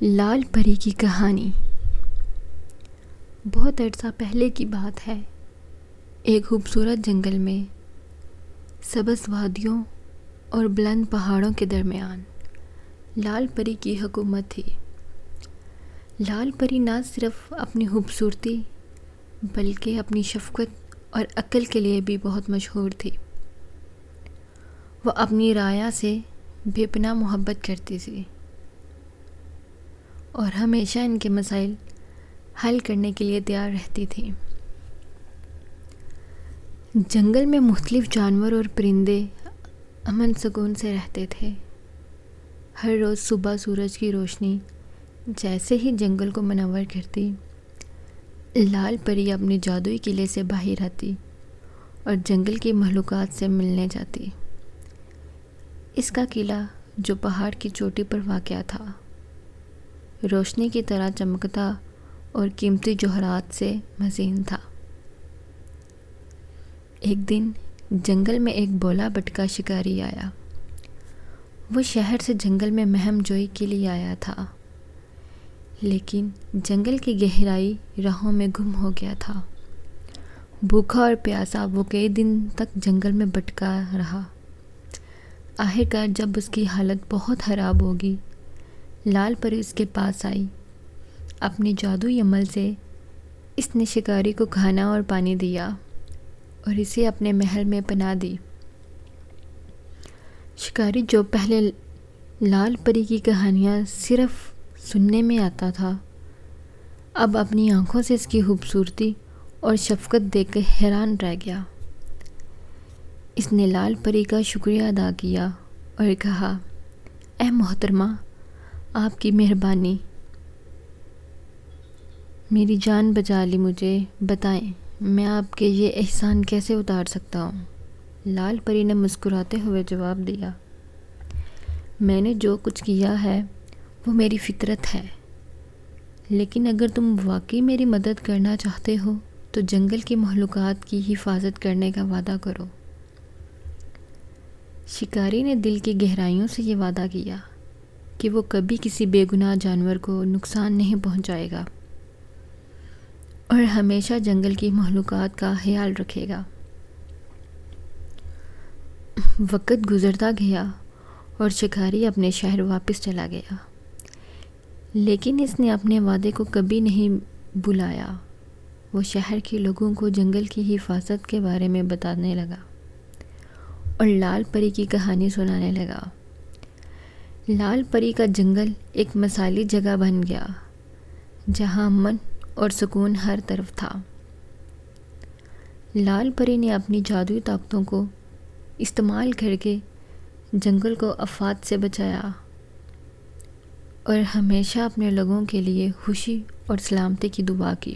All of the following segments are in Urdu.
لال پری کی کہانی۔ بہت عرصہ پہلے کی بات ہے۔ ایک خوبصورت جنگل میں سبز وادیوں اور بلند پہاڑوں کے درمیان لال پری کی حکومت تھی۔ لال پری نہ صرف اپنی خوبصورتی بلکہ اپنی شفقت اور عقل کے لیے بھی بہت مشہور تھی۔ وہ اپنی رعایا سے بے پناہ محبت کرتی تھی اور ہمیشہ ان کے مسائل حل کرنے کے لیے تیار رہتی تھی۔ جنگل میں مختلف جانور اور پرندے امن سکون سے رہتے تھے۔ ہر روز صبح سورج کی روشنی جیسے ہی جنگل کو منور کرتی، لال پری اپنے جادوئی قلعے سے باہر آتی اور جنگل کی مخلوقات سے ملنے جاتی۔ اس کا قلعہ جو پہاڑ کی چوٹی پر واقع تھا، روشنی کی طرح چمکتا اور قیمتی جوہرات سے مزین تھا۔ ایک دن جنگل میں ایک بولا بٹکا شکاری آیا۔ وہ شہر سے جنگل میں مہم جوئی کے لیے آیا تھا، لیکن جنگل کی گہرائی راہوں میں گم ہو گیا تھا۔ بھوکا اور پیاسا وہ کئی دن تک جنگل میں بھٹکا رہا۔ آخرکار جب اس کی حالت بہت خراب ہوگی، لال پری اس کے پاس آئی۔ اپنے جادوئی عمل سے اس نے شکاری کو کھانا اور پانی دیا اور اسے اپنے محل میں پناہ دی۔ شکاری جو پہلے لال پری کی کہانیاں صرف سننے میں آتا تھا، اب اپنی آنکھوں سے اس کی خوبصورتی اور شفقت دیکھ کر حیران رہ گیا۔ اس نے لال پری کا شکریہ ادا کیا اور کہا، اے محترمہ، آپ کی مہربانی، میری جان بچا لی۔ مجھے بتائیں میں آپ کے یہ احسان کیسے اتار سکتا ہوں؟ لال پری نے مسکراتے ہوئے جواب دیا، میں نے جو کچھ کیا ہے وہ میری فطرت ہے، لیکن اگر تم واقعی میری مدد کرنا چاہتے ہو تو جنگل کی مخلوقات کی حفاظت کرنے کا وعدہ کرو۔ شکاری نے دل کی گہرائیوں سے یہ وعدہ کیا کہ وہ کبھی کسی بے گناہ جانور کو نقصان نہیں پہنچائے گا اور ہمیشہ جنگل کی مخلوقات کا خیال رکھے گا۔ وقت گزرتا گیا اور شکاری اپنے شہر واپس چلا گیا، لیکن اس نے اپنے وعدے کو کبھی نہیں بھلایا۔ وہ شہر کے لوگوں کو جنگل کی حفاظت کے بارے میں بتانے لگا اور لال پری کی کہانی سنانے لگا۔ لال پری کا جنگل ایک مثالی جگہ بن گیا جہاں امن اور سکون ہر طرف تھا۔ لال پری نے اپنی جادوئی طاقتوں کو استعمال کر کے جنگل کو آفات سے بچایا اور ہمیشہ اپنے لوگوں کے لیے خوشی اور سلامتی کی دعا کی۔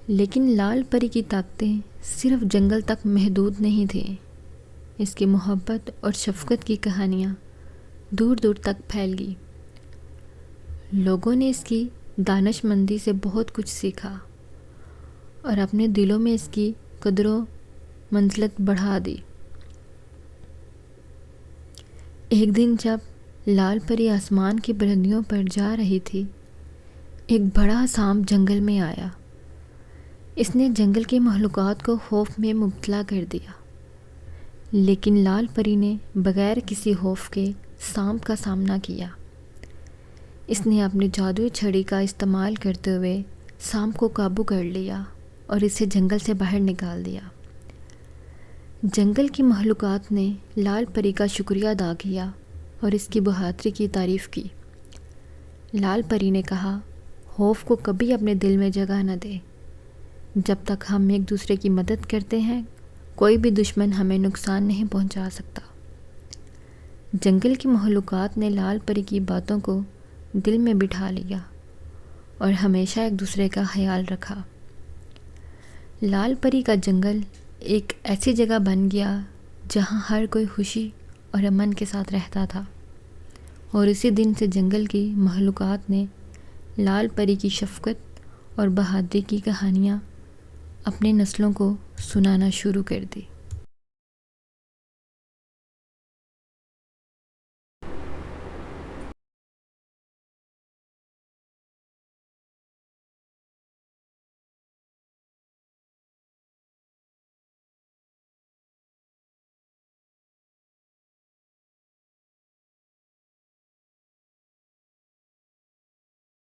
لیکن لال پری کی طاقتیں صرف جنگل تک محدود نہیں تھیں۔ اس کی محبت اور شفقت کی کہانیاں دور دور تک پھیل گئی۔ لوگوں نے اس کی دانش مندی سے بہت کچھ سیکھا اور اپنے دلوں میں اس کی قدر و منزلت بڑھا دی۔ ایک دن جب لال پری آسمان کی بلندیوں پر جا رہی تھی، ایک بڑا سانپ جنگل میں آیا۔ اس نے جنگل کی مخلوقات کو خوف میں مبتلا کر دیا، لیکن لال پری نے بغیر کسی خوف کے سانپ کا سامنا کیا۔ اس نے اپنی جادوئی چھڑی کا استعمال کرتے ہوئے سانپ کو قابو کر لیا اور اسے جنگل سے باہر نکال دیا۔ جنگل کی مخلوقات نے لال پری کا شکریہ ادا کیا اور اس کی بہادری کی تعریف کی۔ لال پری نے کہا، خوف کو کبھی اپنے دل میں جگہ نہ دے۔ جب تک ہم ایک دوسرے کی مدد کرتے ہیں، کوئی بھی دشمن ہمیں نقصان نہیں پہنچا سکتا۔ جنگل کی مخلوقات نے لال پری کی باتوں کو دل میں بٹھا لیا اور ہمیشہ ایک دوسرے کا خیال رکھا۔ لال پری کا جنگل ایک ایسی جگہ بن گیا جہاں ہر کوئی خوشی اور امن کے ساتھ رہتا تھا، اور اسی دن سے جنگل کی مخلوقات نے لال پری کی شفقت اور بہادری کی کہانیاں اپنے نسلوں کو سنانا شروع کر دی۔